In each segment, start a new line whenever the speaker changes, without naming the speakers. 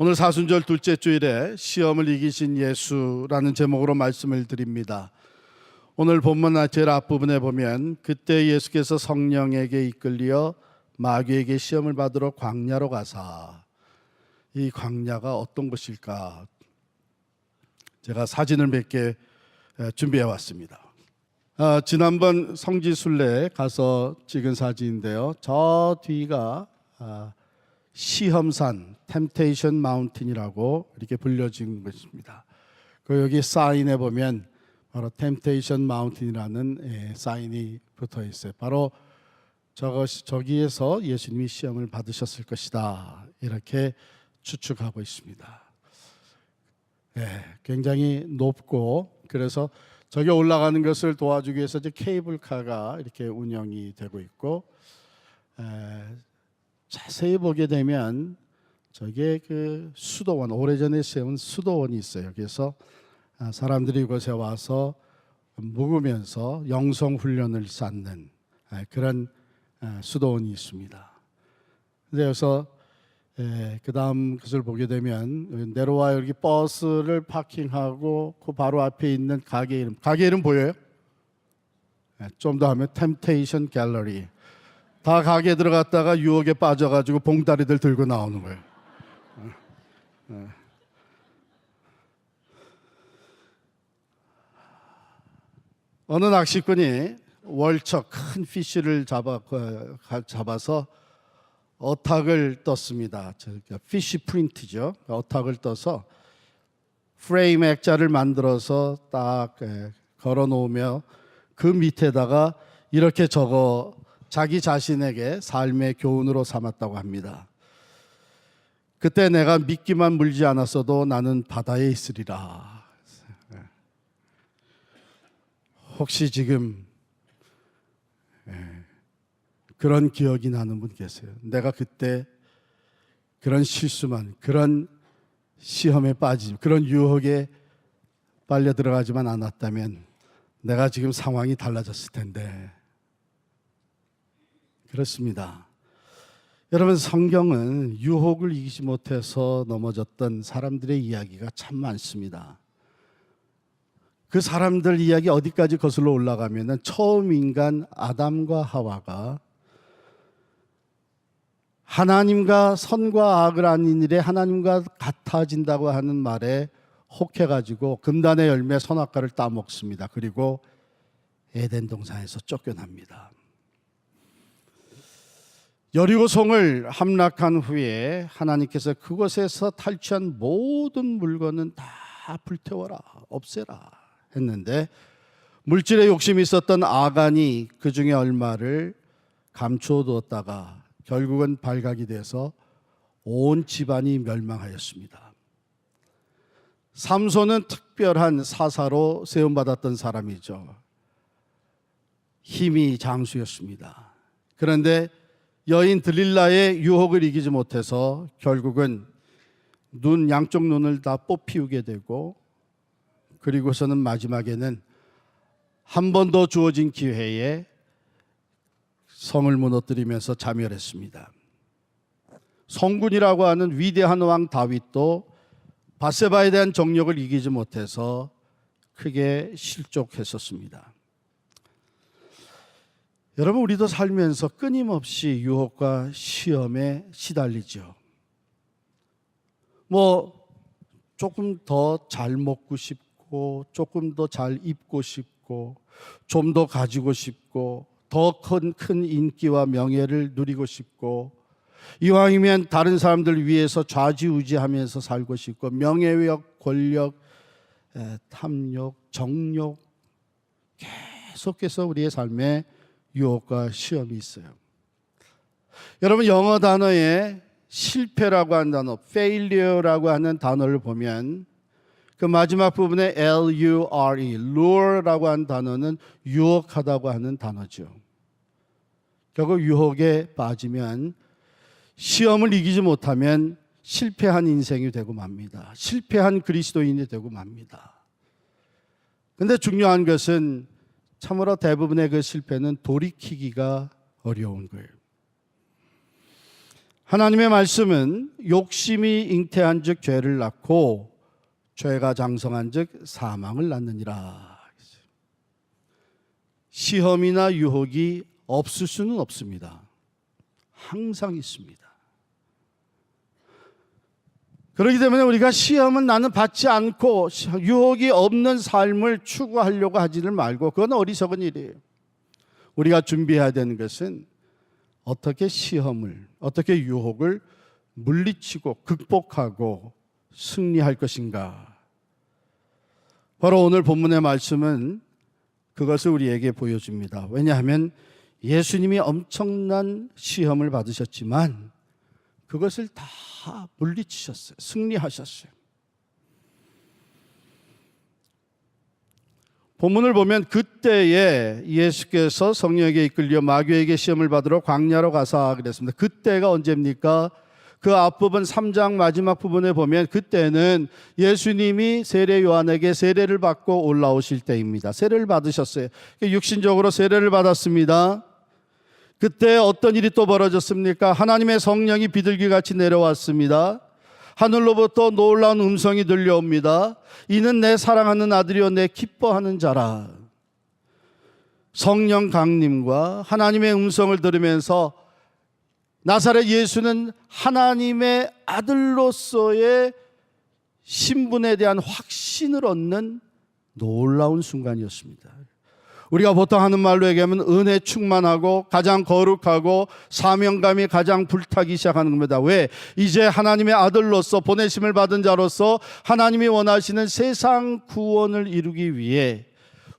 오늘 사순절 둘째 주일에 시험을 이기신 예수라는 제목으로 말씀을 드립니다. 오늘 본문 제일 앞부분에 보면 그때 예수께서 성령에게 이끌려 마귀에게 시험을 받으러 광야로 가사, 이 광야가 어떤 것일까? 제가 사진을 몇 개 준비해 왔습니다. 지난번 성지순례에 가서 찍은 사진인데요. 저 뒤가 시험산 템테이션 마운틴이라고 이렇게 불려진 것입니다. 여기 사인에 보면 바로 템테이션 마운틴이라는 사인이 붙어 있어요. 바로 저기에서 예수님이 시험을 받으셨을 것이다, 이렇게 추측하고 있습니다. 굉장히 높고, 그래서 저기 올라가는 것을 도와주기 위해서 이제 케이블카가 이렇게 운영이 되고 있고, 자세히 보게 되면 저게 그 수도원, 오래전에 세운 수도원이 있어요. 그래서 사람들이 이곳에 와서 묵으면서 영성 훈련을 쌓는 그런 수도원이 있습니다. 그래서 그 다음 것을 보게 되면 내려와 여기 버스를 파킹하고 그 바로 앞에 있는 가게 이름 보여요? 좀 더 하면 템테이션 갤러리. 다 가게 들어갔다가 유혹에 빠져가지고 봉다리들 들고 나오는 거예요. 어느 낚시꾼이 월척 큰 피쉬를 잡아서 어탁을 떴습니다. 피쉬 프린트죠. 어탁을 떠서 프레임 액자를 만들어서 딱 걸어 놓으며 그 밑에다가 이렇게 적어 자기 자신에게 삶의 교훈으로 삼았다고 합니다. 그때 내가 미끼만 물지 않았어도 나는 바다에 있으리라. 혹시 지금 그런 기억이 나는 분 계세요? 내가 그때 그런 실수만, 그런 시험에 빠지지, 그런 유혹에 빨려 들어가지만 않았다면 내가 지금 상황이 달라졌을 텐데. 그렇습니다. 여러분, 성경은 유혹을 이기지 못해서 넘어졌던 사람들의 이야기가 참 많습니다. 그 사람들 이야기 어디까지 거슬러 올라가면은 처음 인간 아담과 하와가 하나님과 선과 악을 아는 일에 하나님과 같아진다고 하는 말에 혹해가지고 금단의 열매 선악과를 따먹습니다. 그리고 에덴 동산에서 쫓겨납니다. 여리고성을 함락한 후에 하나님께서 그곳에서 탈취한 모든 물건은 다 불태워라, 없애라 했는데, 물질에 욕심이 있었던 아간이 그 중에 얼마를 감추어 두었다가 결국은 발각이 돼서 온 집안이 멸망하였습니다. 삼손은 특별한 사사로 세움받았던 사람이죠. 힘이 장수였습니다. 그런데 여인 들릴라의 유혹을 이기지 못해서 결국은 양쪽 눈을 다 뽑히우게 되고, 그리고서는 마지막에는 한 번 더 주어진 기회에 성을 무너뜨리면서 자멸했습니다. 성군이라고 하는 위대한 왕 다윗도 밧세바에 대한 정욕을 이기지 못해서 크게 실족했었습니다. 여러분, 우리도 살면서 끊임없이 유혹과 시험에 시달리죠. 조금 더 잘 먹고 싶고, 조금 더 잘 입고 싶고, 좀 더 가지고 싶고, 더 큰 인기와 명예를 누리고 싶고, 이왕이면 다른 사람들 위해서 좌지우지하면서 살고 싶고, 명예욕, 권력, 탐욕, 정욕, 계속해서 우리의 삶에 유혹과 시험이 있어요. 여러분, 영어 단어에 실패라고 하는 단어, failure라고 하는 단어를 보면 그 마지막 부분에 L-U-R-E, lure라고 하는 단어는 유혹하다고 하는 단어죠. 결국 유혹에 빠지면, 시험을 이기지 못하면 실패한 인생이 되고 맙니다. 실패한 그리스도인이 되고 맙니다. 그런데 중요한 것은 참으로 대부분의 그 실패는 돌이키기가 어려운 거예요. 하나님의 말씀은 욕심이 잉태한즉 죄를 낳고 죄가 장성한즉 사망을 낳느니라. 시험이나 유혹이 없을 수는 없습니다. 항상 있습니다. 그렇기 때문에 우리가 시험은 나는 받지 않고 유혹이 없는 삶을 추구하려고 하지는 말고, 그건 어리석은 일이에요. 우리가 준비해야 되는 것은 어떻게 시험을, 어떻게 유혹을 물리치고 극복하고 승리할 것인가. 바로 오늘 본문의 말씀은 그것을 우리에게 보여줍니다. 왜냐하면 예수님이 엄청난 시험을 받으셨지만 그것을 다 물리치셨어요. 승리하셨어요. 본문을 보면 그때에 예수께서 성령에게 이끌려 마귀에게 시험을 받으러 광야로 가사 그랬습니다. 그때가 언제입니까? 그 앞부분 3장 마지막 부분에 보면 그때는 예수님이 세례 요한에게 세례를 받고 올라오실 때입니다. 세례를 받으셨어요. 육신적으로 세례를 받았습니다. 그때 어떤 일이 또 벌어졌습니까? 하나님의 성령이 비둘기같이 내려왔습니다. 하늘로부터 놀라운 음성이 들려옵니다. 이는 내 사랑하는 아들이요 내 기뻐하는 자라. 성령 강림과 하나님의 음성을 들으면서 나사렛 예수는 하나님의 아들로서의 신분에 대한 확신을 얻는 놀라운 순간이었습니다. 우리가 보통 하는 말로 얘기하면 은혜 충만하고 가장 거룩하고 사명감이 가장 불타기 시작하는 겁니다. 왜? 이제 하나님의 아들로서 보내심을 받은 자로서 하나님이 원하시는 세상 구원을 이루기 위해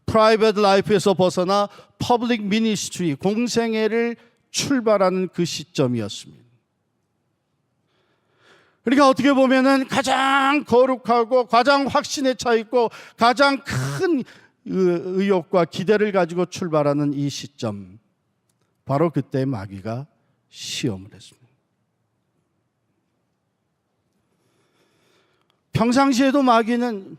프라이빗 라이프에서 벗어나 퍼블릭 미니스트리, 공생애를 출발하는 그 시점이었습니다. 그러니까 어떻게 보면은 가장 거룩하고 가장 확신에 차 있고 가장 큰 의욕과 기대를 가지고 출발하는 이 시점, 바로 그때 마귀가 시험을 했습니다. 평상시에도 마귀는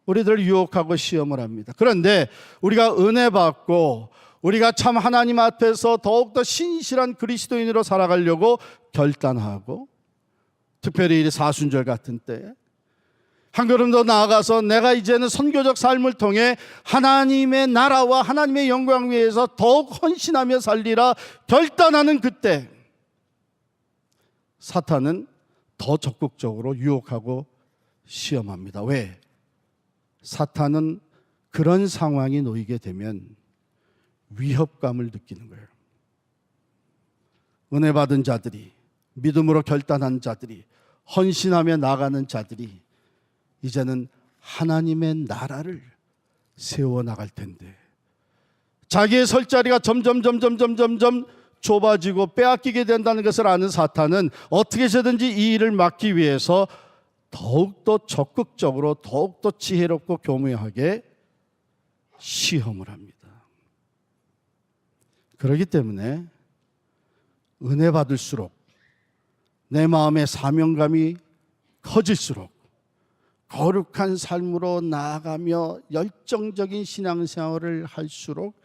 우리들을 유혹하고 시험을 합니다. 그런데 우리가 은혜 받고 우리가 참 하나님 앞에서 더욱더 신실한 그리스도인으로 살아가려고 결단하고, 특별히 이 사순절 같은 때 한 걸음 더 나아가서 내가 이제는 선교적 삶을 통해 하나님의 나라와 하나님의 영광 위해서 더욱 헌신하며 살리라 결단하는 그때, 사탄은 더 적극적으로 유혹하고 시험합니다. 왜? 사탄은 그런 상황이 놓이게 되면 위협감을 느끼는 거예요. 은혜 받은 자들이, 믿음으로 결단한 자들이, 헌신하며 나가는 자들이 이제는 하나님의 나라를 세워나갈 텐데 자기의 설 자리가 점점 좁아지고 빼앗기게 된다는 것을 아는 사탄은 어떻게 해서든지 이 일을 막기 위해서 더욱더 적극적으로, 더욱더 지혜롭고 교묘하게 시험을 합니다. 그렇기 때문에 은혜 받을수록, 내 마음의 사명감이 커질수록, 거룩한 삶으로 나아가며 열정적인 신앙생활을 할수록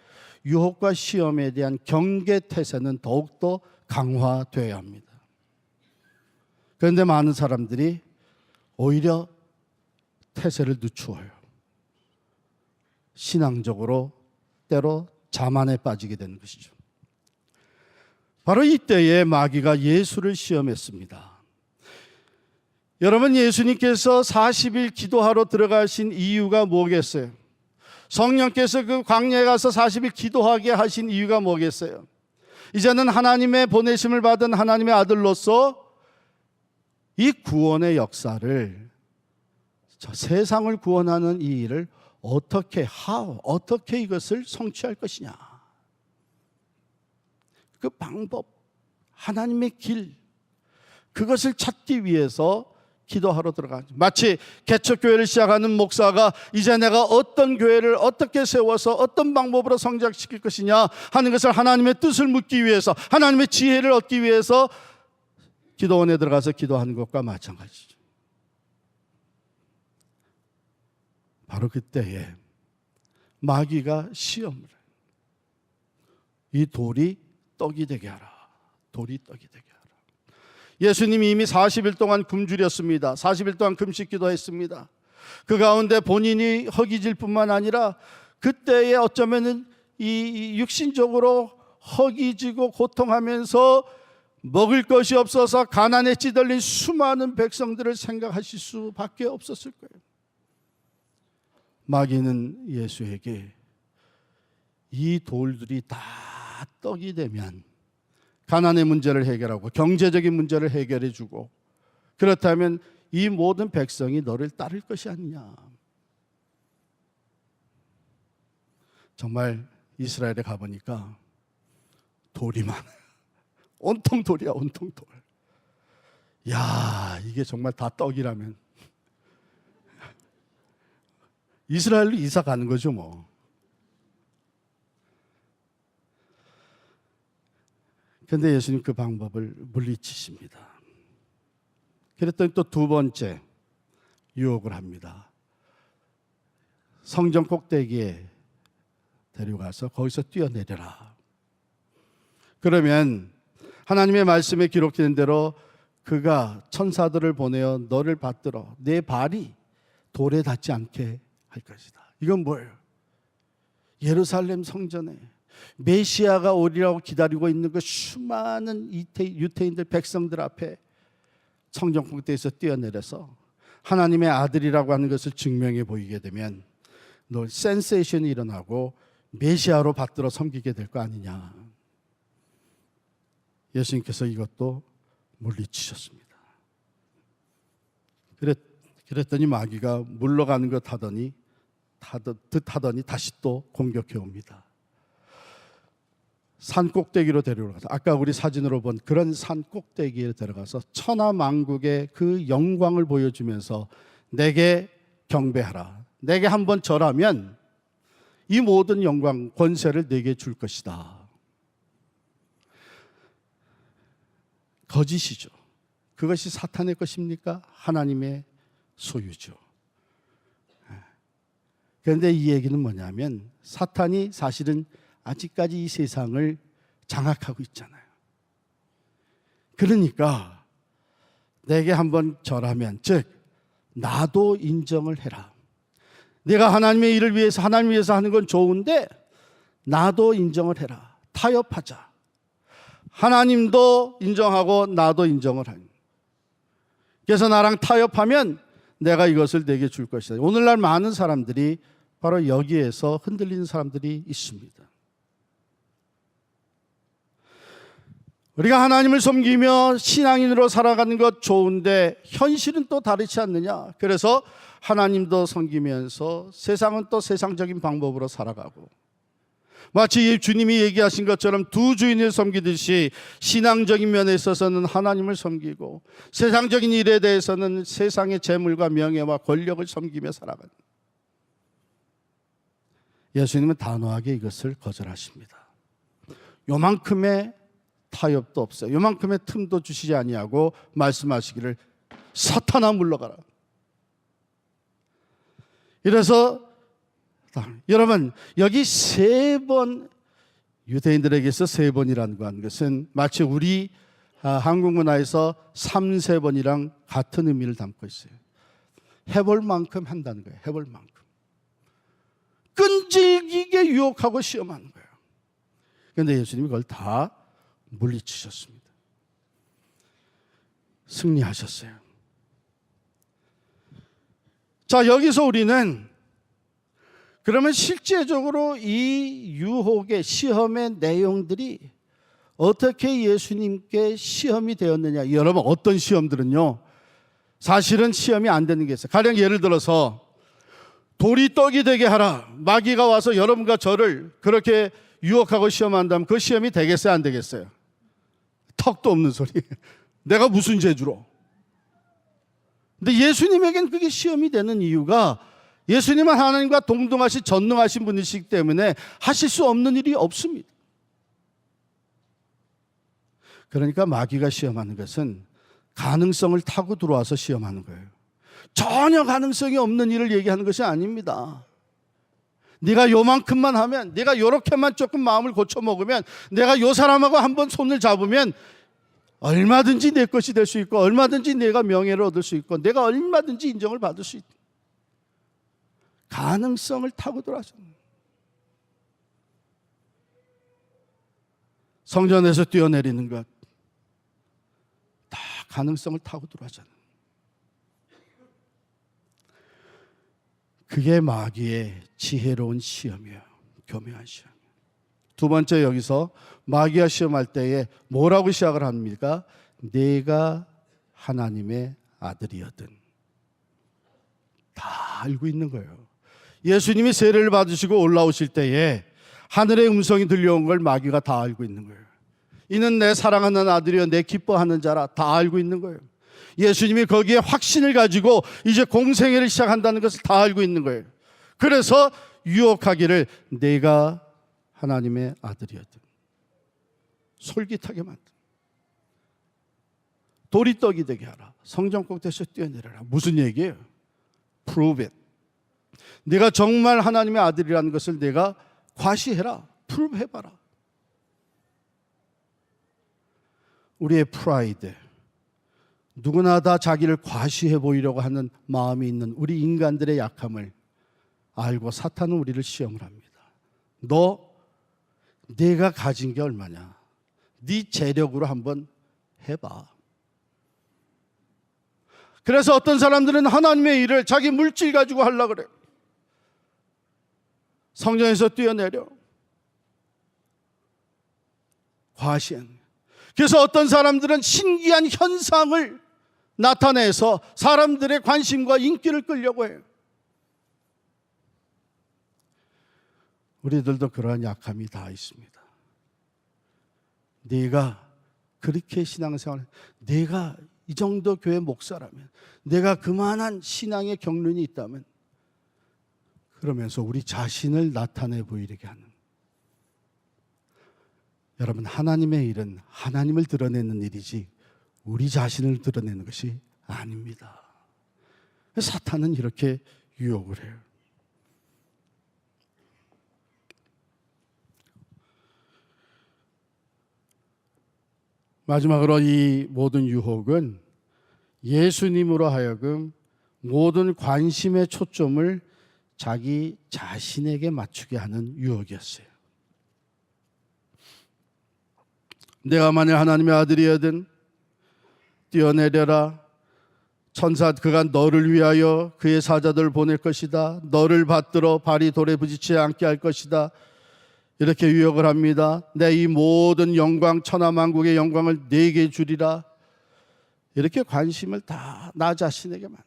유혹과 시험에 대한 경계태세는 더욱더 강화되어야 합니다. 그런데 많은 사람들이 오히려 태세를 늦추어요. 신앙적으로 때로 자만에 빠지게 되는 것이죠. 바로 이때에 마귀가 예수를 시험했습니다. 여러분, 예수님께서 40일 기도하러 들어가신 이유가 뭐겠어요? 성령께서 그 광야에 가서 40일 기도하게 하신 이유가 뭐겠어요? 이제는 하나님의 보내심을 받은 하나님의 아들로서 이 구원의 역사를, 세상을 구원하는 이 일을 어떻게 이것을 성취할 것이냐, 그 방법, 하나님의 길, 그것을 찾기 위해서 기도하러 들어가죠. 마치 개척교회를 시작하는 목사가 이제 내가 어떤 교회를 어떻게 세워서 어떤 방법으로 성장시킬 것이냐 하는 것을 하나님의 뜻을 묻기 위해서, 하나님의 지혜를 얻기 위해서 기도원에 들어가서 기도하는 것과 마찬가지죠. 바로 그때에 마귀가 시험을 해요. 이 돌이 떡이 되게 하라. 돌이 떡이 되게 하라. 예수님이 이미 40일 동안 굶주렸습니다. 40일 동안 금식 기도했습니다. 그 가운데 본인이 허기질 뿐만 아니라 그때에 어쩌면은 이 육신적으로 허기지고 고통하면서 먹을 것이 없어서 가난에 찌들린 수많은 백성들을 생각하실 수밖에 없었을 거예요. 마귀는 예수에게 이 돌들이 다 떡이 되면 가난의 문제를 해결하고 경제적인 문제를 해결해 주고 그렇다면 이 모든 백성이 너를 따를 것이 아니냐. 정말 이스라엘에 가보니까 돌이 많아요. 온통 돌이야, 온통 돌. 야, 이게 정말 다 떡이라면 이스라엘로 이사 가는 거죠 뭐. 그런데 예수님 그 방법을 물리치십니다. 그랬더니 또 두 번째 유혹을 합니다. 성전 꼭대기에 데려가서 거기서 뛰어내려라. 그러면 하나님의 말씀에 기록된 대로 그가 천사들을 보내어 너를 받들어 내 발이 돌에 닿지 않게 할 것이다. 이건 뭐예요? 예루살렘 성전에 메시아가 오리라고 기다리고 있는 그 수많은 유대인들 백성들 앞에 성전 꼭대기에서 뛰어내려서 하나님의 아들이라고 하는 것을 증명해 보이게 되면 너 센세이션이 일어나고 메시아로 받들어 섬기게 될 거 아니냐. 예수님께서 이것도 물리치셨습니다. 그랬더니 마귀가 물러가는 것 하더니 다시 또 공격해 옵니다. 산 꼭대기로 데려가서 아까 우리 사진으로 본 그런 산 꼭대기에 들어가서 천하만국의 그 영광을 보여주면서 내게 경배하라. 내게 한번 절하면 이 모든 영광 권세를 내게 줄 것이다. 거짓이죠. 그것이 사탄의 것입니까? 하나님의 소유죠. 그런데 이 얘기는 뭐냐면 사탄이 사실은 아직까지 이 세상을 장악하고 있잖아요. 그러니까 내게 한번 절하면, 즉 나도 인정을 해라. 내가 하나님의 일을 위해서 하나님 위해서 하는 건 좋은데 나도 인정을 해라. 타협하자. 하나님도 인정하고 나도 인정을 하는. 그래서 나랑 타협하면 내가 이것을 내게 줄 것이다. 오늘날 많은 사람들이 바로 여기에서 흔들리는 사람들이 있습니다. 우리가 하나님을 섬기며 신앙인으로 살아가는 것 좋은데 현실은 또 다르지 않느냐. 그래서 하나님도 섬기면서 세상은 또 세상적인 방법으로 살아가고, 마치 주님이 얘기하신 것처럼 두 주인을 섬기듯이 신앙적인 면에 있어서는 하나님을 섬기고 세상적인 일에 대해서는 세상의 재물과 명예와 권력을 섬기며 살아가는. 예수님은 단호하게 이것을 거절하십니다. 요만큼의 타협도 없어요. 요만큼의 틈도 주시지 아니하고 말씀하시기를 사탄아 물러가라. 이래서 여러분 여기 세 번, 유대인들에게서 세 번이라는 것은 마치 우리 한국 문화에서 3-4번이랑 같은 의미를 담고 있어요. 해볼 만큼 한다는 거예요. 해볼 만큼. 끈질기게 유혹하고 시험하는 거예요. 그런데 예수님이 그걸 다 물리치셨습니다. 승리하셨어요. 자, 여기서 우리는 그러면 실제적으로 이 유혹의 시험의 내용들이 어떻게 예수님께 시험이 되었느냐. 여러분 어떤 시험들은요 사실은 시험이 안 되는 게 있어요. 가령 예를 들어서 돌이 떡이 되게 하라. 마귀가 와서 여러분과 저를 그렇게 유혹하고 시험한다면 그 시험이 되겠어요 안 되겠어요? 턱도 없는 소리. 내가 무슨 재주로. 근데 예수님에겐 그게 시험이 되는 이유가 예수님은 하나님과 동등하신 전능하신 분이시기 때문에 하실 수 없는 일이 없습니다. 그러니까 마귀가 시험하는 것은 가능성을 타고 들어와서 시험하는 거예요. 전혀 가능성이 없는 일을 얘기하는 것이 아닙니다. 네가 요만큼만 하면, 네가 요렇게만 조금 마음을 고쳐먹으면, 내가 요 사람하고 한번 손을 잡으면 얼마든지 내 것이 될 수 있고 얼마든지 내가 명예를 얻을 수 있고 내가 얼마든지 인정을 받을 수 있다. 가능성을 타고 들어왔습니다. 성전에서 뛰어내리는 것 다 가능성을 타고 들어왔잖아요. 그게 마귀의 지혜로운 시험이에요. 교묘한 시험. 두 번째, 여기서 마귀가 시험할 때에 뭐라고 시작을 합니까? 내가 하나님의 아들이었든. 다 알고 있는 거예요. 예수님이 세례를 받으시고 올라오실 때에 하늘의 음성이 들려온 걸 마귀가 다 알고 있는 거예요. 이는 내 사랑하는 아들이여 내 기뻐하는 자라, 다 알고 있는 거예요. 예수님이 거기에 확신을 가지고 이제 공생애를 시작한다는 것을 다 알고 있는 거예요. 그래서 유혹하기를 내가 하나님의 아들이었든. 솔깃하게 만든. 돌이 떡이 되게 하라. 성전 꼭대기에서 뛰어내려라. 무슨 얘기예요? Prove it. 네가 정말 하나님의 아들이라는 것을 내가 과시해라. 프루브 해봐라. 우리의 프라이드, 누구나 다 자기를 과시해 보이려고 하는 마음이 있는 우리 인간들의 약함을 알고 사탄은 우리를 시험을 합니다. 너 내가 가진 게 얼마냐? 네 재력으로 한번 해봐. 그래서 어떤 사람들은 하나님의 일을 자기 물질 가지고 하려고 그래요. 성전에서 뛰어내려 과시한. 그래서 어떤 사람들은 신기한 현상을 나타내서 사람들의 관심과 인기를 끌려고 해요. 우리들도 그러한 약함이 다 있습니다. 내가 그렇게 신앙생활, 내가 이 정도 교회 목사라면, 내가 그만한 신앙의 경륜이 있다면, 그러면서 우리 자신을 나타내 보이게 하는. 여러분, 하나님의 일은 하나님을 드러내는 일이지 우리 자신을 드러내는 것이 아닙니다. 사탄은 이렇게 유혹을 해요. 마지막으로 이 모든 유혹은 예수님으로 하여금 모든 관심의 초점을 자기 자신에게 맞추게 하는 유혹이었어요. 내가 만일 하나님의 아들이거든 뛰어내려라. 천사 그가 너를 위하여 그의 사자들을 보낼 것이다. 너를 받들어 발이 돌에 부딪히지 않게 할 것이다. 이렇게 유혹을 합니다. 내 이 모든 영광, 천하만국의 영광을 네게 주리라. 이렇게 관심을 다 나 자신에게만.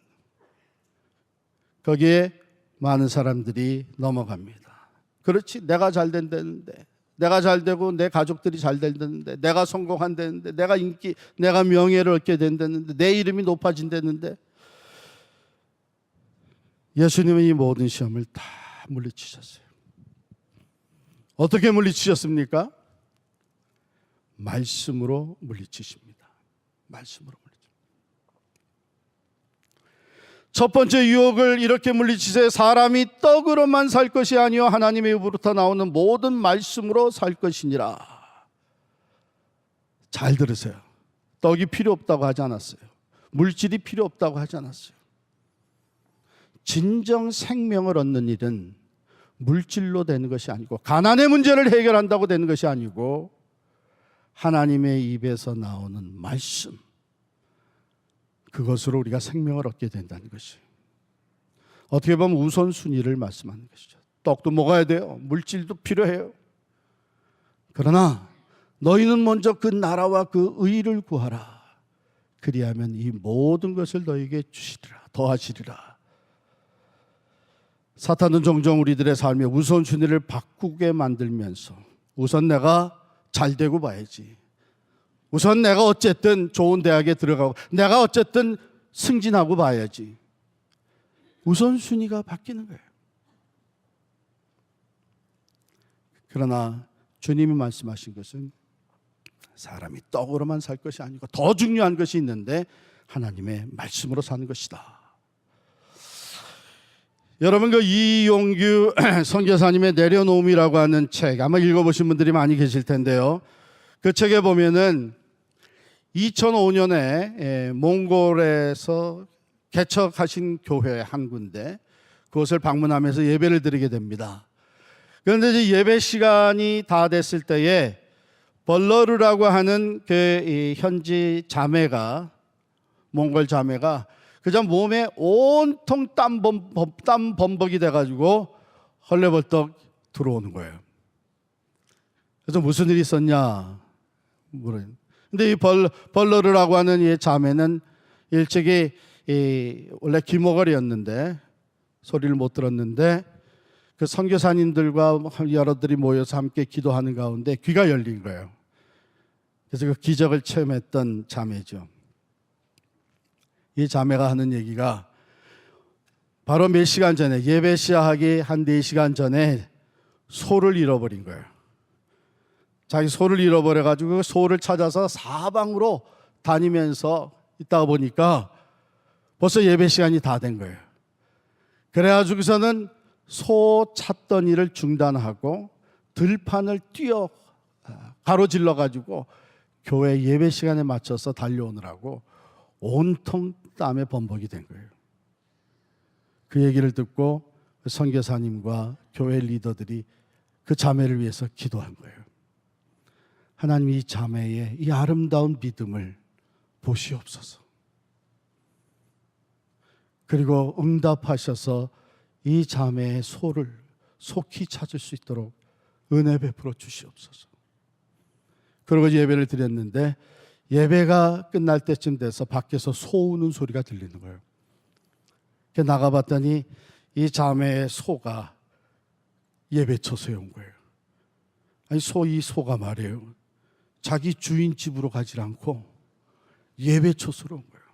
거기에 많은 사람들이 넘어갑니다. 그렇지, 내가 잘 된다는데, 내가 잘 되고 내 가족들이 잘 된다는데, 내가 성공한다는데, 내가 인기, 내가 명예를 얻게 된다는데, 내 이름이 높아진다는데. 예수님은 이 모든 시험을 다 물리치셨어요. 어떻게 물리치셨습니까? 말씀으로 물리치십니다. 말씀으로 물리치십니다. 첫 번째 유혹을 이렇게 물리치세. 사람이 떡으로만 살 것이 아니요 하나님의 입으로부터 나오는 모든 말씀으로 살 것이니라. 잘 들으세요. 떡이 필요 없다고 하지 않았어요. 물질이 필요 없다고 하지 않았어요. 진정 생명을 얻는 일은 물질로 되는 것이 아니고, 가난의 문제를 해결한다고 되는 것이 아니고, 하나님의 입에서 나오는 말씀, 그것으로 우리가 생명을 얻게 된다는 것이, 어떻게 보면 우선순위를 말씀하는 것이죠. 떡도 먹어야 돼요. 물질도 필요해요. 그러나 너희는 먼저 그 나라와 그 의를 구하라. 그리하면 이 모든 것을 너희에게 주시리라, 더하시리라. 사탄은 종종 우리들의 삶의 우선순위를 바꾸게 만들면서, 우선 내가 잘 되고 봐야지, 우선 내가 어쨌든 좋은 대학에 들어가고, 내가 어쨌든 승진하고 봐야지, 우선순위가 바뀌는 거예요. 그러나 주님이 말씀하신 것은 사람이 떡으로만 살 것이 아니고 더 중요한 것이 있는데, 하나님의 말씀으로 사는 것이다. 여러분, 그 이용규 선교사님의 내려놓음이라고 하는 책, 아마 읽어보신 분들이 많이 계실 텐데요. 그 책에 보면은 2005년에 몽골에서 개척하신 교회 한 군데, 그곳을 방문하면서 예배를 드리게 됩니다. 그런데 이제 예배 시간이 다 됐을 때에 벌러르라고 하는 그 현지 자매가, 몽골 자매가 그저 몸에 온통 땀 범벅이 돼가지고 헐레벌떡 들어오는 거예요. 그래서 무슨 일이 있었냐 물어요. 근데 이 벌러르라고 하는 이 자매는 일찍이 원래 귀머거리였는데 소리를 못 들었는데 그 선교사님들과 여러들이 모여서 함께 기도하는 가운데 귀가 열린 거예요. 그래서 그 기적을 체험했던 자매죠. 이 자매가 하는 얘기가 바로 몇 시간 전에, 예배 시작하기 한 4시간 전에 소를 잃어버린 거예요. 자기 소를 잃어버려가지고 소를 찾아서 사방으로 다니면서 있다가 보니까 벌써 예배 시간이 다 된 거예요. 그래가지고서는 소 찾던 일을 중단하고 들판을 가로질러가지고 교회 예배 시간에 맞춰서 달려오느라고 온통 땀에 범벅이 된 거예요. 그 얘기를 듣고 선교사님과 교회 리더들이 그 자매를 위해서 기도한 거예요. 하나님, 이 자매의 이 아름다운 믿음을 보시옵소서. 그리고 응답하셔서 이 자매의 소를 속히 찾을 수 있도록 은혜 베풀어 주시옵소서. 그리고 예배를 드렸는데 예배가 끝날 때쯤 돼서 밖에서 소 우는 소리가 들리는 거예요. 나가봤더니 이 자매의 소가 예배 처소에 온 거예요. 아니, 이 소가 말이에요, 자기 주인 집으로 가지 않고 예배 처소로 온 거예요.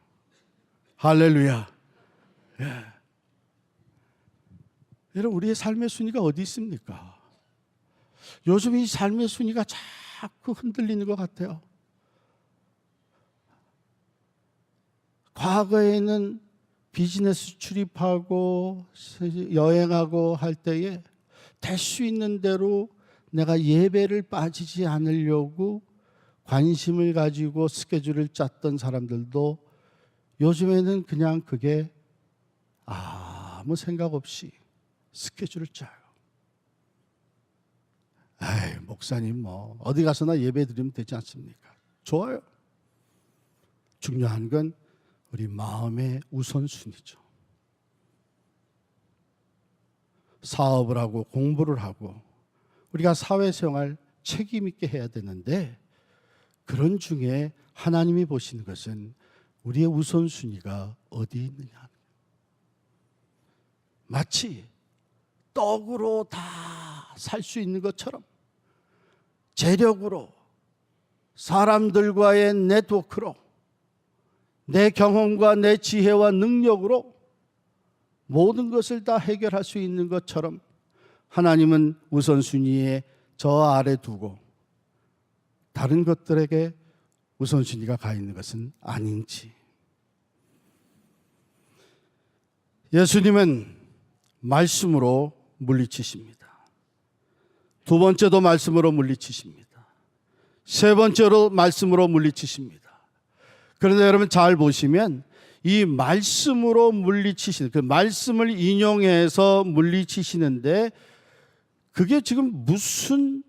할렐루야. 예. 여러분, 우리의 삶의 순위가 어디 있습니까? 요즘 이 삶의 순위가 자꾸 흔들리는 것 같아요. 과거에는 비즈니스 출입하고 여행하고 할 때에 될 수 있는 대로 내가 예배를 빠지지 않으려고 관심을 가지고 스케줄을 짰던 사람들도 요즘에는 그냥 그게 아무 생각 없이 스케줄을 짜요. 아이, 목사님 뭐 어디 가서나 예배 드리면 되지 않습니까? 좋아요. 중요한 건 우리 마음의 우선순위죠. 사업을 하고 공부를 하고 우리가 사회생활 책임 있게 해야 되는데, 그런 중에 하나님이 보시는 것은 우리의 우선순위가 어디 있느냐. 마치 떡으로 다 살 수 있는 것처럼 재력으로, 사람들과의 네트워크로, 내 경험과 내 지혜와 능력으로 모든 것을 다 해결할 수 있는 것처럼 하나님은 우선순위에 저 아래 두고 다른 것들에게 우선순위가 가 있는 것은 아닌지. 예수님은 말씀으로 물리치십니다. 두 번째도 말씀으로 물리치십니다. 세 번째로 말씀으로 물리치십니다. 그런데 여러분 잘 보시면 이 말씀으로 물리치시는, 그 말씀을 인용해서 물리치시는데 그게 지금 무슨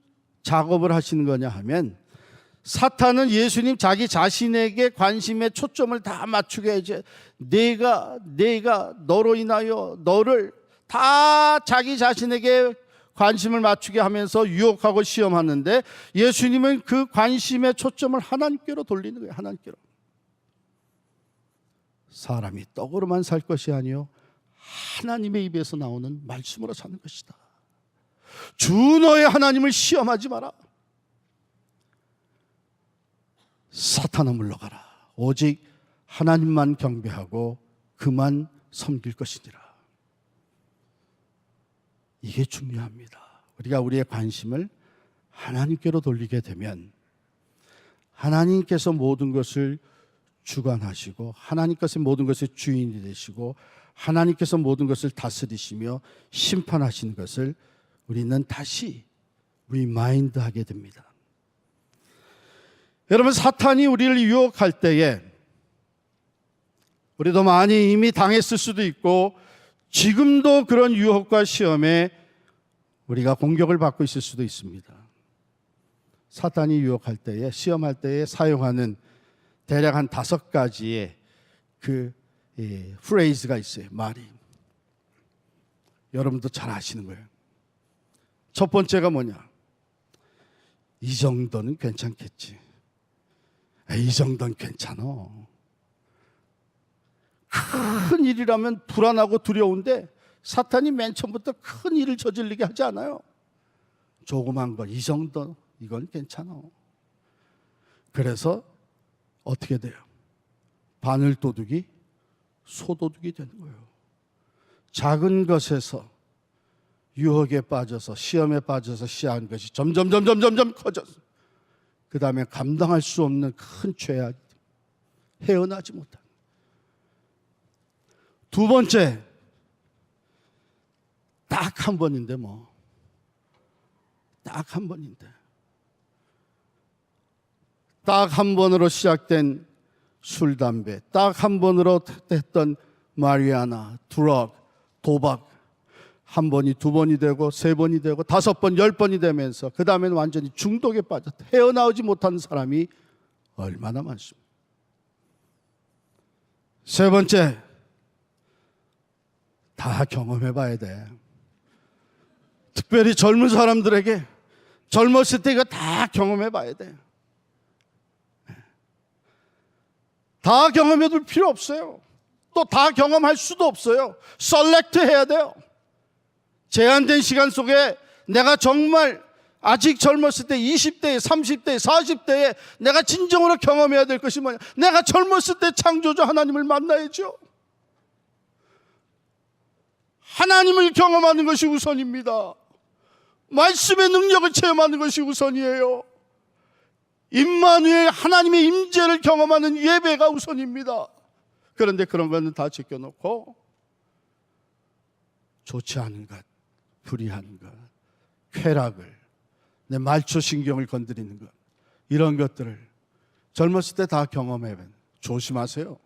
작업을 하시는 거냐 하면, 사탄은 예수님 자기 자신에게 관심의 초점을 다 맞추게 해야지, 내가 너로 인하여 너를 다 자기 자신에게 관심을 맞추게 하면서 유혹하고 시험하는데, 예수님은 그 관심의 초점을 하나님께로 돌리는 거예요. 하나님께로. 사람이 떡으로만 살 것이 아니요 하나님의 입에서 나오는 말씀으로 사는 것이다. 주 너의 하나님을 시험하지 마라. 사탄아 물러가라. 오직 하나님만 경배하고 그만 섬길 것이니라. 이게 중요합니다. 우리가 우리의 관심을 하나님께로 돌리게 되면 하나님께서 모든 것을 주관하시고, 하나님께서 모든 것의 주인이 되시고, 하나님께서 모든 것을 다스리시며 심판하시는 것을 우리는 다시 리마인드 하게 됩니다. 여러분, 사탄이 우리를 유혹할 때에 우리도 많이 이미 당했을 수도 있고 지금도 그런 유혹과 시험에 우리가 공격을 받고 있을 수도 있습니다. 사탄이 유혹할 때에, 시험할 때에 사용하는 대략 한 5가지의 프레이즈가 있어요. 말이. 여러분도 잘 아시는 거예요. 첫 번째가 뭐냐? 이 정도는 괜찮겠지. 이 정도는 괜찮아. 큰 일이라면 불안하고 두려운데 사탄이 맨 처음부터 큰 일을 저지르게 하지 않아요. 조그만 거, 이 정도, 이건 괜찮아. 그래서 어떻게 돼요? 바늘도둑이 소도둑이 되는 거예요. 작은 것에서 유혹에 빠져서, 시험에 빠져서 시작한 것이 점점 커져서 그 다음에 감당할 수 없는 큰 죄악, 헤어나지 못한. 두 번째, 딱 한 번인데 딱 한 번인데. 딱 한 번으로 시작된 술, 담배, 딱 한 번으로 했던 마리아나, 드럭, 도박, 한 번이 두 번이 되고 세 번이 되고 5번, 10번이 되면서 그 다음에는 완전히 중독에 빠졌다. 헤어나오지 못하는 사람이 얼마나 많습니까? 세 번째, 다 경험해 봐야 돼. 특별히 젊은 사람들에게 젊었을 때 이거 다 경험해 봐야 돼. 다 경험해 둘 필요 없어요. 또 다 경험할 수도 없어요. 셀렉트 해야 돼요. 제한된 시간 속에 내가 정말 아직 젊었을 때 20대에 30대에 40대에 내가 진정으로 경험해야 될 것이 뭐냐? 내가 젊었을 때 창조주 하나님을 만나야죠. 하나님을 경험하는 것이 우선입니다. 말씀의 능력을 체험하는 것이 우선이에요. 임마누엘, 하나님의 임재를 경험하는 예배가 우선입니다. 그런데 그런 거는 다 제껴놓고 좋지 않은 것, 불의한 것, 쾌락을, 내 말초신경을 건드리는 것, 이런 것들을 젊었을 때 다 경험해면 조심하세요.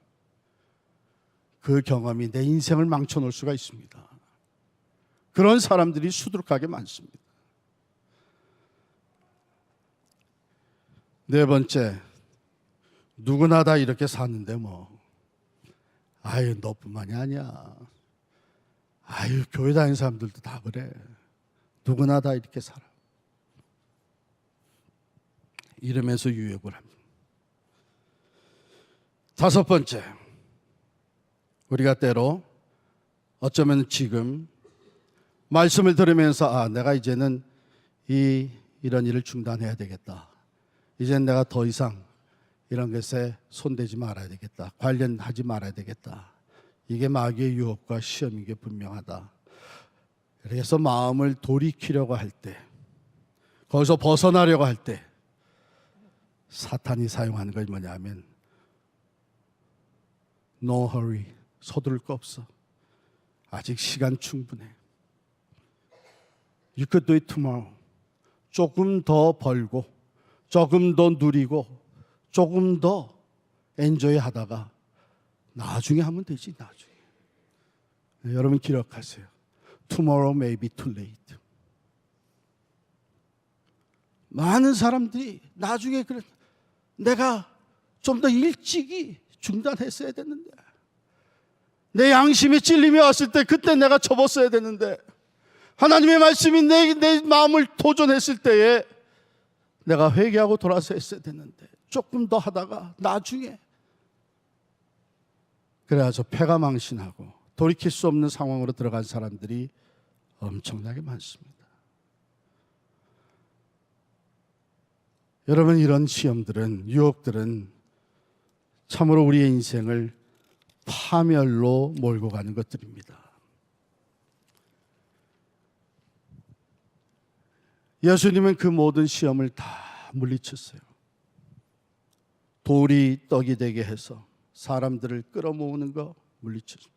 그 경험이 내 인생을 망쳐놓을 수가 있습니다. 그런 사람들이 수두룩하게 많습니다. 네 번째, 누구나 다 이렇게 사는데 아유, 너뿐만이 아니야. 아유, 교회 다니는 사람들도 다 그래. 누구나 다 이렇게 살아. 이러면서 유혹을 합니다. 5번째, 우리가 때로 어쩌면 지금 말씀을 들으면서 내가 이제는 이런 일을 중단해야 되겠다. 이제는 내가 더 이상 이런 것에 손대지 말아야 되겠다. 관련하지 말아야 되겠다. 이게 마귀의 유혹과 시험인 게 분명하다. 그래서 마음을 돌이키려고 할 때, 거기서 벗어나려고 할 때 사탄이 사용하는 것이 뭐냐면 No hurry, 서두를 거 없어. 아직 시간 충분해. You could do it tomorrow. 조금 더 벌고, 조금 더 누리고, 조금 더 엔조이 하다가 나중에 하면 되지, 나중에. 네, 여러분 기억하세요. Tomorrow may be too late. 많은 사람들이 나중에 그래, 내가 좀 더 일찍이 중단했어야 되는데, 내 양심에 찔림이 왔을 때 그때 내가 접었어야 되는데, 하나님의 말씀이 내 마음을 도전했을 때에 내가 회개하고 돌아서 했어야 되는데 조금 더 하다가 나중에, 그래가지고 패가 망신하고 돌이킬 수 없는 상황으로 들어간 사람들이 엄청나게 많습니다. 여러분, 이런 시험들은, 유혹들은 참으로 우리의 인생을 파멸로 몰고 가는 것들입니다. 예수님은 그 모든 시험을 다 물리쳤어요. 돌이 떡이 되게 해서 사람들을 끌어모으는 거 물리쳤어요.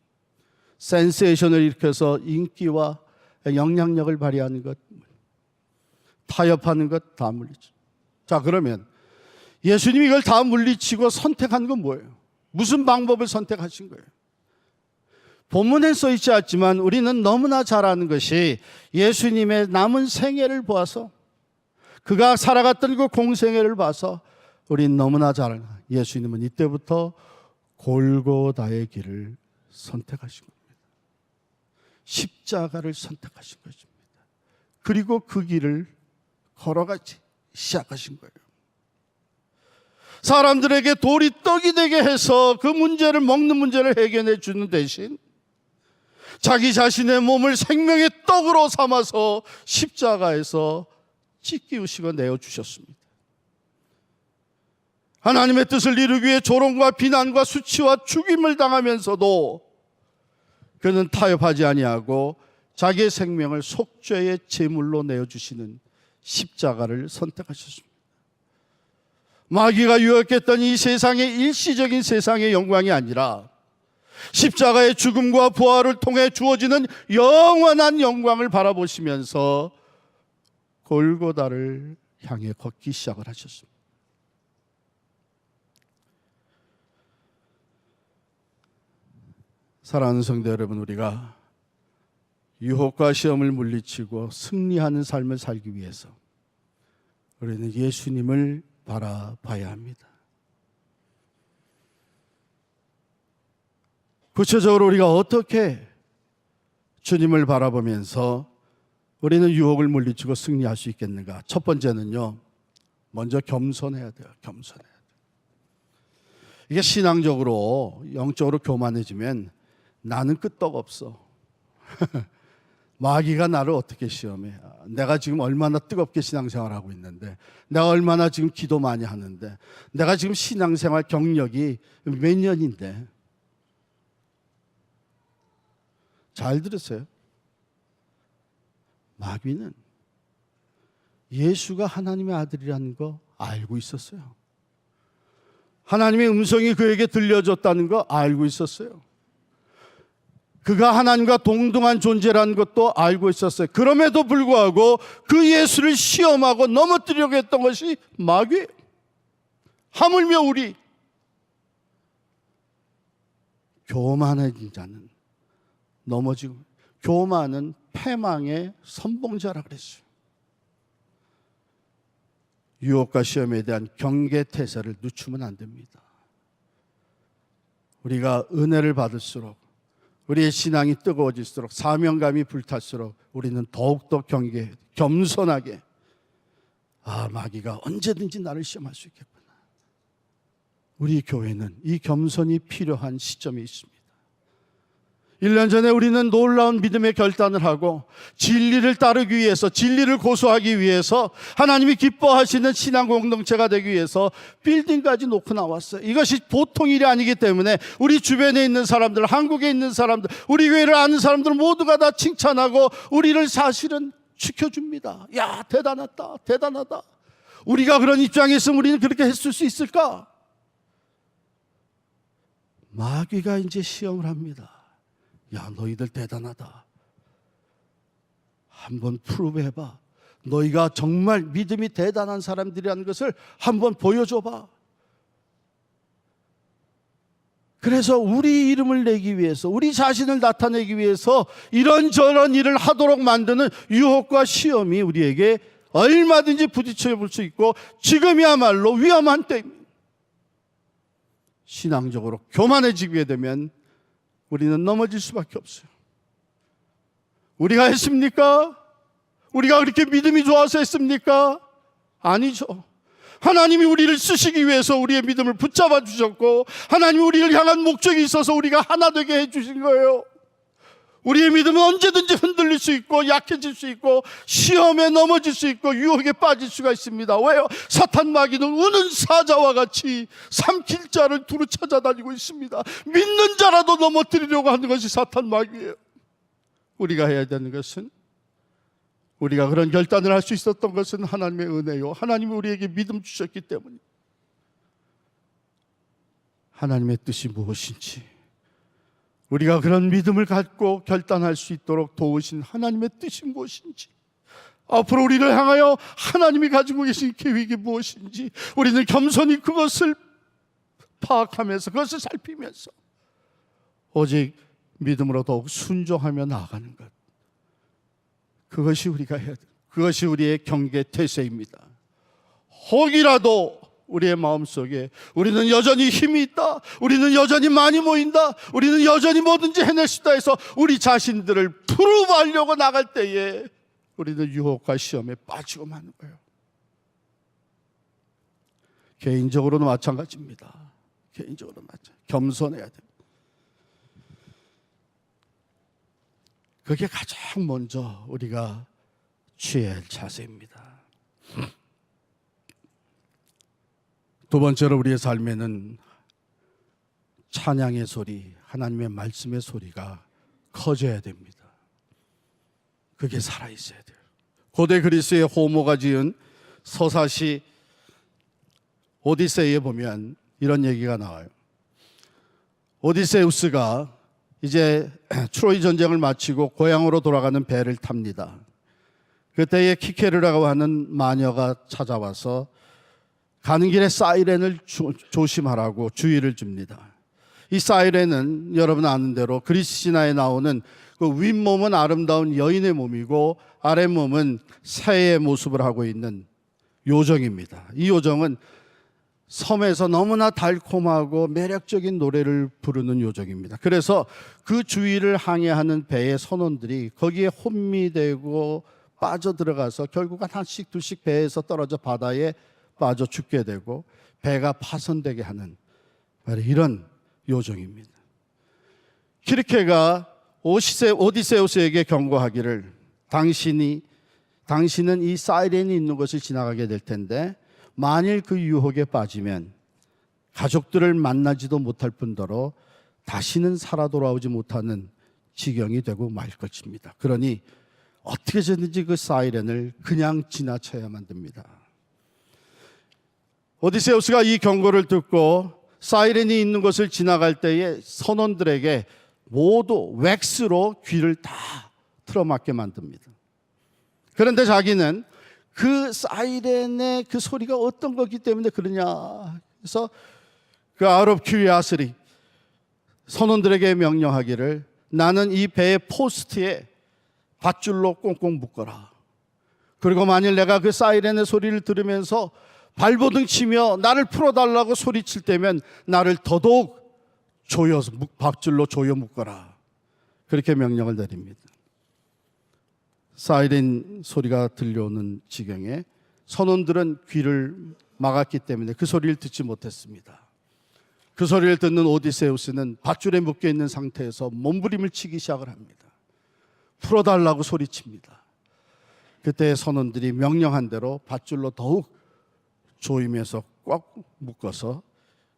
센세이션을 일으켜서 인기와 영향력을 발휘하는 것, 타협하는 것 다 물리쳤어요. 자, 그러면 예수님이 이걸 다 물리치고 선택한 건 뭐예요? 무슨 방법을 선택하신 거예요? 본문에 써 있지 않지만 우리는 너무나 잘 아는 것이 예수님의 남은 생애를 보아서, 그가 살아갔던 그 공생애를 봐서 우리는 너무나 잘 아는, 예수님은 이때부터 골고다의 길을 선택하신 겁니다. 십자가를 선택하신 것입니다. 그리고 그 길을 걸어가지 시작하신 거예요. 사람들에게 돌이 떡이 되게 해서 그 문제를, 먹는 문제를 해결해 주는 대신 자기 자신의 몸을 생명의 떡으로 삼아서 십자가에서 찢기우시고 내어주셨습니다. 하나님의 뜻을 이루기 위해 조롱과 비난과 수치와 죽임을 당하면서도 그는 타협하지 아니하고 자기의 생명을 속죄의 제물로 내어주시는 십자가를 선택하셨습니다. 마귀가 유혹했던 이 세상의 일시적인 세상의 영광이 아니라 십자가의 죽음과 부활을 통해 주어지는 영원한 영광을 바라보시면서 골고다를 향해 걷기 시작을 하셨습니다. 사랑하는 성도 여러분, 우리가 유혹과 시험을 물리치고 승리하는 삶을 살기 위해서 우리는 예수님을 바라봐야 합니다. 구체적으로 우리가 어떻게 주님을 바라보면서 우리는 유혹을 물리치고 승리할 수 있겠는가? 첫 번째는요, 먼저 겸손해야 돼요. 겸손해야 돼요. 이게 신앙적으로, 영적으로 교만해지면 나는 끄떡없어. 마귀가 나를 어떻게 시험해? 내가 지금 얼마나 뜨겁게 신앙생활하고 있는데, 내가 얼마나 지금 기도 많이 하는데, 내가 지금 신앙생활 경력이 몇 년인데. 잘 들으세요. 마귀는 예수가 하나님의 아들이라는 거 알고 있었어요. 하나님의 음성이 그에게 들려졌다는 거 알고 있었어요. 그가 하나님과 동등한 존재라는 것도 알고 있었어요. 그럼에도 불구하고 그 예수를 시험하고 넘어뜨리려고 했던 것이 마귀예요. 하물며 우리 교만해진 자는 넘어지고, 교만은 패망의 선봉자라 그랬어요. 유혹과 시험에 대한 경계태세를 늦추면 안 됩니다. 우리가 은혜를 받을수록, 우리의 신앙이 뜨거워질수록, 사명감이 불탈수록 우리는 더욱더 겸손하게, 마귀가 언제든지 나를 시험할 수 있겠구나. 우리 교회는 이 겸손이 필요한 시점이 있습니다. 1년 전에 우리는 놀라운 믿음의 결단을 하고 진리를 따르기 위해서, 진리를 고수하기 위해서, 하나님이 기뻐하시는 신앙 공동체가 되기 위해서 빌딩까지 놓고 나왔어요. 이것이 보통 일이 아니기 때문에 우리 주변에 있는 사람들, 한국에 있는 사람들, 우리 교회를 아는 사람들 모두가 다 칭찬하고 우리를 사실은 지켜줍니다. 야, 대단하다, 대단하다. 우리가 그런 입장에 있으면 우리는 그렇게 했을 수 있을까? 마귀가 이제 시험을 합니다. 야, 너희들 대단하다. 한번 프루브해봐. 너희가 정말 믿음이 대단한 사람들이라는 것을 한번 보여줘봐. 그래서 우리 이름을 내기 위해서, 우리 자신을 나타내기 위해서 이런저런 일을 하도록 만드는 유혹과 시험이 우리에게 얼마든지 부딪혀 볼 수 있고, 지금이야말로 위험한 때입니다. 신앙적으로 교만해지게 되면 우리는 넘어질 수밖에 없어요. 우리가 했습니까? 우리가 그렇게 믿음이 좋아서 했습니까? 아니죠. 하나님이 우리를 쓰시기 위해서 우리의 믿음을 붙잡아 주셨고, 하나님이 우리를 향한 목적이 있어서 우리가 하나 되게 해주신 거예요. 우리의 믿음은 언제든지 흔들릴 수 있고, 약해질 수 있고, 시험에 넘어질 수 있고, 유혹에 빠질 수가 있습니다. 왜요? 사탄 마귀는 우는 사자와 같이 삼킬 자를 두루 찾아다니고 있습니다. 믿는 자라도 넘어뜨리려고 하는 것이 사탄 마귀예요. 우리가 해야 되는 것은, 우리가 그런 결단을 할 수 있었던 것은 하나님의 은혜요, 하나님이 우리에게 믿음 주셨기 때문에, 하나님의 뜻이 무엇인지, 우리가 그런 믿음을 갖고 결단할 수 있도록 도우신 하나님의 뜻이 무엇인지 앞으로 우리를 향하여 하나님이 가지고 계신 계획이 무엇인지 우리는 겸손히 그것을 파악하면서 그것을 살피면서 오직 믿음으로 더욱 순종하며 나아가는 것, 그것이 우리가 해야 돼. 그것이 우리의 경계 태세입니다. 혹이라도 우리의 마음속에 우리는 여전히 힘이 있다, 우리는 여전히 많이 모인다, 우리는 여전히 뭐든지 해낼 수 있다 해서 우리 자신들을 프루브하려고 나갈 때에 우리는 유혹과 시험에 빠지고 마는 거예요. 개인적으로는 마찬가지입니다. 개인적으로 겸손해야 됩니다. 그게 가장 먼저 우리가 취해야 할 자세입니다. 두 번째로 우리의 삶에는 찬양의 소리, 하나님의 말씀의 소리가 커져야 됩니다. 그게 살아있어야 돼요. 고대 그리스의 호모가 지은 서사시 오디세이에 보면 이런 얘기가 나와요. 오디세우스가 이제 트로이 전쟁을 마치고 고향으로 돌아가는 배를 탑니다. 그때에 키케르라고 하는 마녀가 찾아와서 가는 길에 사이렌을 조심하라고 주의를 줍니다. 이 사이렌은 여러분 아는 대로 그리스 신화에 나오는 그 윗몸은 아름다운 여인의 몸이고 아랫몸은 새의 모습을 하고 있는 요정입니다. 이 요정은 섬에서 너무나 달콤하고 매력적인 노래를 부르는 요정입니다. 그래서 그 주위를 항해하는 배의 선원들이 거기에 혼미되고 빠져들어가서 결국 하나씩 둘씩 배에서 떨어져 바다에 빠져 죽게 되고 배가 파손되게 하는 이런 요정입니다. 키르케가 오디세우스에게 경고하기를 당신은 이 사이렌이 있는 곳을 지나가게 될 텐데 만일 그 유혹에 빠지면 가족들을 만나지도 못할 뿐더러 다시는 살아 돌아오지 못하는 지경이 되고 말 것입니다. 그러니 어떻게 해서든지 그 사이렌을 그냥 지나쳐야만 됩니다. 오디세우스가 이 경고를 듣고 사이렌이 있는 곳을 지나갈 때에 선원들에게 모두 웩스로 귀를 다 틀어막게 만듭니다. 그런데 자기는 그 사이렌의 그 소리가 어떤 거기 때문에 그러냐. 그래서 그 아웃 큐리아시티 선원들에게 명령하기를 나는 이 배의 포스트에 밧줄로 꽁꽁 묶어라. 그리고 만일 내가 그 사이렌의 소리를 들으면서 발버둥 치며 나를 풀어달라고 소리칠 때면 나를 더더욱 조여서 밧줄로 조여 묶어라. 그렇게 명령을 내립니다. 사이렌 소리가 들려오는 지경에 선원들은 귀를 막았기 때문에 그 소리를 듣지 못했습니다. 그 소리를 듣는 오디세우스는 밧줄에 묶여 있는 상태에서 몸부림을 치기 시작을 합니다. 풀어달라고 소리칩니다. 그때 선원들이 명령한 대로 밧줄로 더욱 조이면서 꽉 묶어서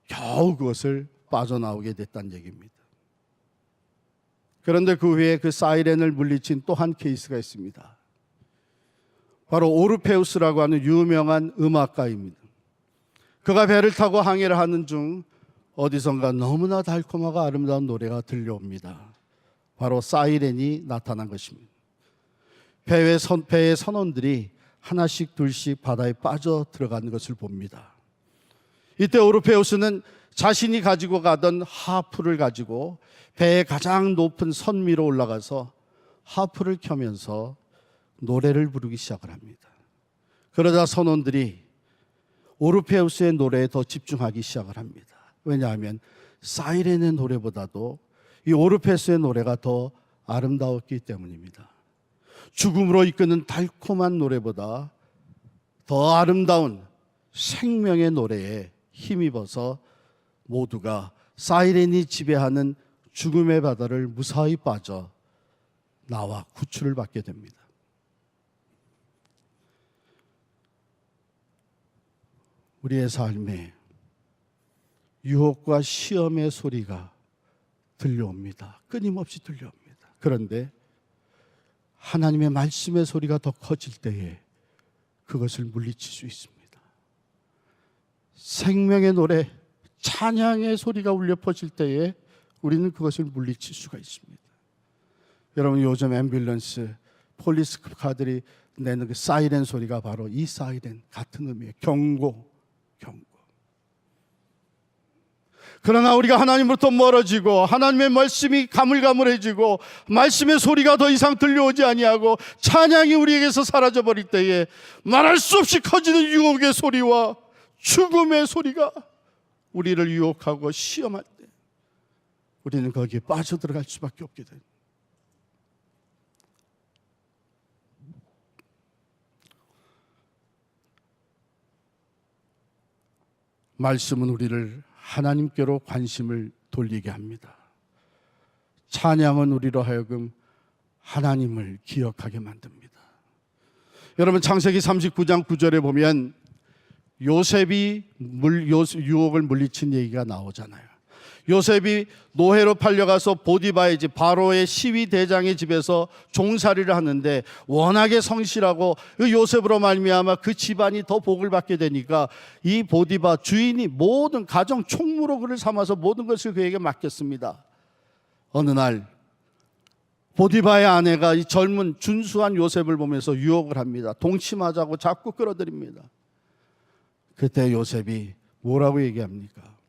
겨우 그것을 빠져나오게 됐다는 얘기입니다. 그런데 그 후에 그 사이렌을 물리친 또 한 케이스가 있습니다. 바로 오르페우스라고 하는 유명한 음악가입니다. 그가 배를 타고 항해를 하는 중 어디선가 너무나 달콤하고 아름다운 노래가 들려옵니다. 바로 사이렌이 나타난 것입니다. 배의 선원들이 하나씩 둘씩 바다에 빠져 들어가는 것을 봅니다. 이때 오르페우스는 자신이 가지고 가던 하프를 가지고 배의 가장 높은 선 위로 올라가서 하프를 켜면서 노래를 부르기 시작을 합니다. 그러자 선원들이 오르페우스의 노래에 더 집중하기 시작을 합니다. 왜냐하면 사이렌의 노래보다도 이 오르페우스의 노래가 더 아름다웠기 때문입니다. 죽음으로 이끄는 달콤한 노래보다 더 아름다운 생명의 노래에 힘입어서 모두가 사이렌이 지배하는 죽음의 바다를 무사히 빠져 나와 구출을 받게 됩니다. 우리의 삶에 유혹과 시험의 소리가 들려옵니다. 끊임없이 들려옵니다. 그런데 하나님의 말씀의 소리가 더 커질 때에 그것을 물리칠 수 있습니다. 생명의 노래, 찬양의 소리가 울려 퍼질 때에 우리는 그것을 물리칠 수가 있습니다. 여러분 요즘 앰뷸런스, 폴리스카들이 내는 그 사이렌 소리가 바로 이 사이렌 같은 의미예요. 경고. 그러나 우리가 하나님으로부터 멀어지고 하나님의 말씀이 가물가물해지고 말씀의 소리가 더 이상 들려오지 아니하고 찬양이 우리에게서 사라져버릴 때에 말할 수 없이 커지는 유혹의 소리와 죽음의 소리가 우리를 유혹하고 시험할 때 우리는 거기에 빠져들어갈 수밖에 없게 됩니다. 말씀은 우리를 하나님께로 관심을 돌리게 합니다. 찬양은 우리로 하여금 하나님을 기억하게 만듭니다. 여러분, 창세기 39장 9절에 보면 요셉이 유혹을 물리친 얘기가 나오잖아요. 요셉이 노예로 팔려가서 보디바의 집, 바로의 시위 대장의 집에서 종살이를 하는데 워낙에 성실하고 그 요셉으로 말미암아 그 집안이 더 복을 받게 되니까 이 보디바 주인이 모든 가정 총무로 그를 삼아서 모든 것을 그에게 맡겼습니다. 어느 날 보디바의 아내가 이 젊은 준수한 요셉을 보면서 유혹을 합니다. 동침하자고 자꾸 끌어들입니다. 그때 요셉이 뭐라고 얘기합니까?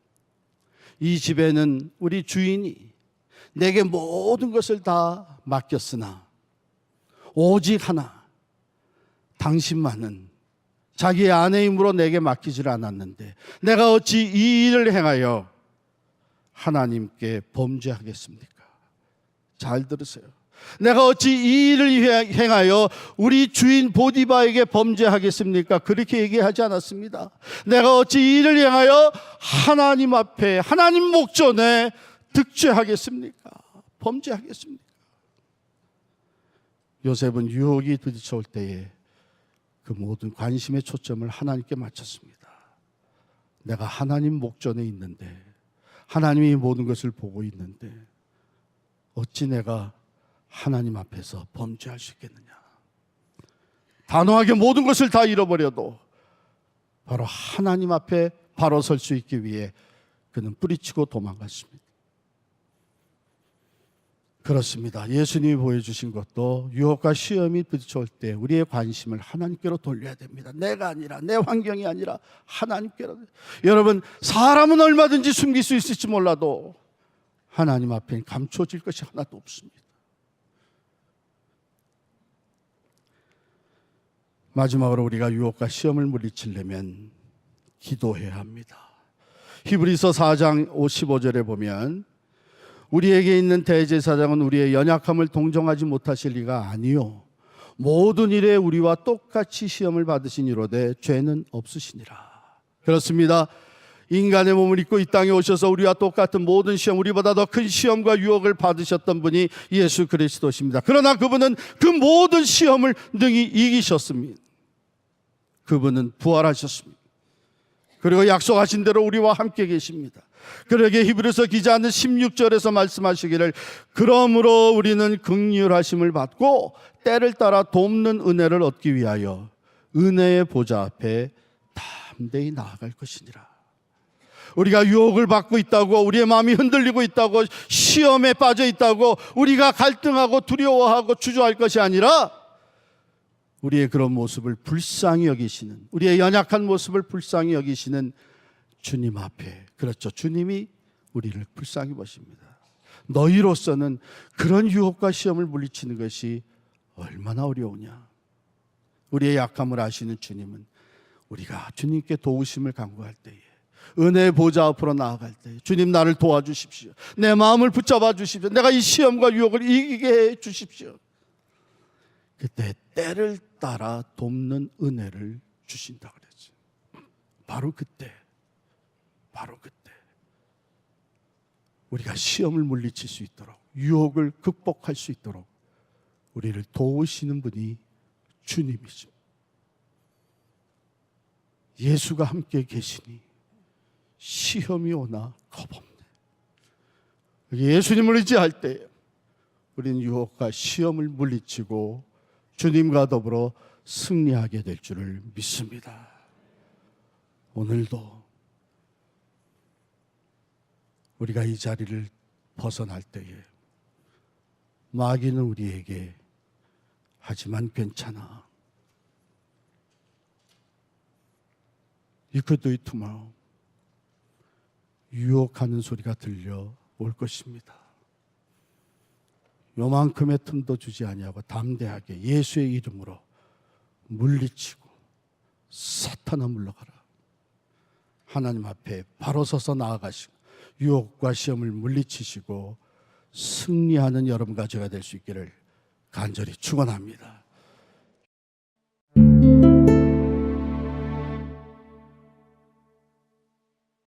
이 집에는 우리 주인이 내게 모든 것을 다 맡겼으나 오직 하나, 당신만은 자기의 아내이므로 내게 맡기지를 않았는데 내가 어찌 이 일을 행하여 하나님께 범죄하겠습니까? 잘 들으세요. 내가 어찌 이 일을 행하여 우리 주인 보디바에게 범죄하겠습니까? 그렇게 얘기하지 않았습니다. 내가 어찌 이 일을 행하여 하나님 앞에 하나님 목전에 득죄하겠습니까? 범죄하겠습니까? 요셉은 유혹이 부딪혀올 때에 그 모든 관심의 초점을 하나님께 맞췄습니다. 내가 하나님 목전에 있는데, 하나님이 모든 것을 보고 있는데 어찌 내가 하나님 앞에서 범죄할 수 있겠느냐. 단호하게 모든 것을 다 잃어버려도 바로 하나님 앞에 바로 설 수 있기 위해 그는 뿌리치고 도망갔습니다. 그렇습니다. 예수님이 보여주신 것도 유혹과 시험이 부딪혀올 때 우리의 관심을 하나님께로 돌려야 됩니다. 내가 아니라, 내 환경이 아니라 하나님께로. 여러분, 사람은 얼마든지 숨길 수 있을지 몰라도 하나님 앞에 감춰질 것이 하나도 없습니다. 마지막으로 우리가 유혹과 시험을 물리치려면 기도해야 합니다. 히브리서 4장 55절에 보면 우리에게 있는 대제사장은 우리의 연약함을 동정하지 못하실 리가 아니요 모든 일에 우리와 똑같이 시험을 받으신 이로되 죄는 없으시니라. 그렇습니다. 인간의 몸을 입고 이 땅에 오셔서 우리와 똑같은 모든 시험, 우리보다 더 큰 시험과 유혹을 받으셨던 분이 예수 그리스도십니다. 그러나 그분은 그 모든 시험을 능히 이기셨습니다. 그분은 부활하셨습니다. 그리고 약속하신 대로 우리와 함께 계십니다. 그러게 히브리서 기자는 16절에서 말씀하시기를 그러므로 우리는 긍휼하심을 받고 때를 따라 돕는 은혜를 얻기 위하여 은혜의 보좌 앞에 담대히 나아갈 것이니라. 우리가 유혹을 받고 있다고, 우리의 마음이 흔들리고 있다고, 시험에 빠져 있다고 우리가 갈등하고 두려워하고 주저할 것이 아니라 우리의 그런 모습을 불쌍히 여기시는, 우리의 연약한 모습을 불쌍히 여기시는 주님 앞에, 그렇죠, 주님이 우리를 불쌍히 보십니다. 너희로서는 그런 유혹과 시험을 물리치는 것이 얼마나 어려우냐. 우리의 약함을 아시는 주님은 우리가 주님께 도우심을 간구할 때에, 은혜의 보좌 앞으로 나아갈 때 주님 나를 도와주십시오, 내 마음을 붙잡아 주십시오, 내가 이 시험과 유혹을 이기게 해 주십시오. 그때 때를 따라 돕는 은혜를 주신다 그랬죠. 바로 그때 우리가 시험을 물리칠 수 있도록, 유혹을 극복할 수 있도록 우리를 도우시는 분이 주님이죠. 예수가 함께 계시니 시험이 오나 겁없네. 예수님을 의지할 때 우리는 유혹과 시험을 물리치고 주님과 더불어 승리하게 될 줄을 믿습니다. 오늘도 우리가 이 자리를 벗어날 때에 마귀는 우리에게 하지만 괜찮아, You could do it tomorrow. 유혹하는 소리가 들려올 것입니다. 요만큼의 틈도 주지 아니하고 담대하게 예수의 이름으로 물리치고 사탄아 물러가라. 하나님 앞에 바로 서서 나아가시고 유혹과 시험을 물리치시고 승리하는 여러분과 제가 될 수 있기를 간절히 축원합니다.